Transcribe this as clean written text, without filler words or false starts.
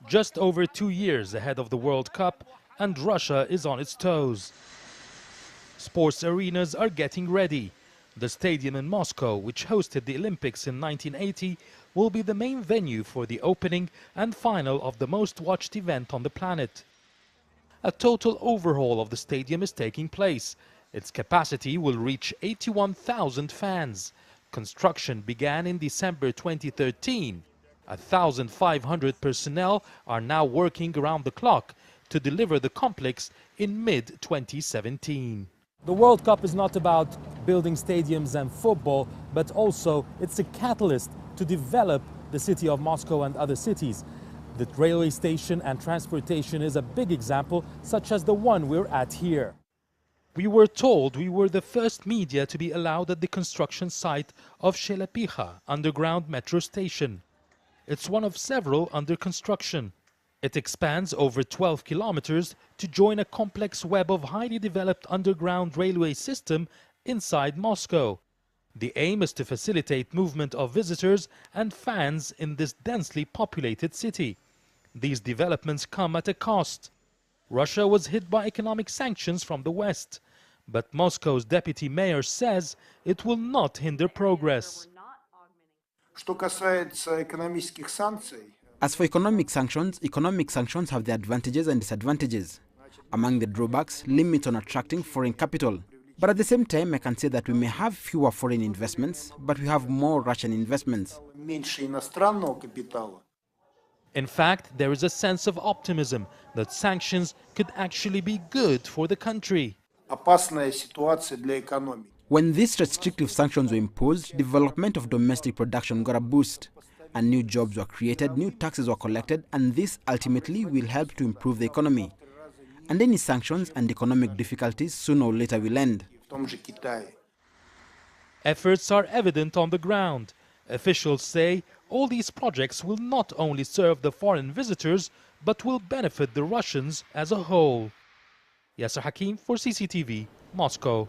Just over 2 years ahead of the World Cup, and Russia is on its toes. Sports arenas are getting ready. The stadium in Moscow, which hosted the Olympics in 1980, will be the main venue for the opening and final of the most watched event on the planet. A total overhaul of the stadium is taking place. Its capacity will reach 81,000 fans. Construction began in December 2013. 1,500 personnel are now working around the clock to deliver the complex in mid-2017. The World Cup is not about building stadiums and football, but also it's a catalyst to develop the city of Moscow and other cities. The railway station and transportation is a big example, such as the one we're at here. We were told we were the first media to be allowed at the construction site of Shelepikha underground metro station. It's one of several under construction. It expands over 12 kilometers to join a complex web of highly developed underground railway system inside Moscow. The aim is to facilitate movement of visitors and fans in this densely populated city. These developments come at a cost. Russia was hit by economic sanctions from the West, but Moscow's deputy mayor says it will not hinder progress. As for economic sanctions have their advantages and disadvantages. Among the drawbacks, limits on attracting foreign capital. But at the same time, I can say that we may have fewer foreign investments, but we have more Russian investments. In fact, there is a sense of optimism that sanctions could actually be good for the country. When these restrictive sanctions were imposed, development of domestic production got a boost, and new jobs were created, new taxes were collected, and this ultimately will help to improve the economy. And any sanctions and economic difficulties sooner or later will end. Efforts are evident on the ground. Officials say all these projects will not only serve the foreign visitors, but will benefit the Russians as a whole. Yasser Hakim for CCTV, Moscow.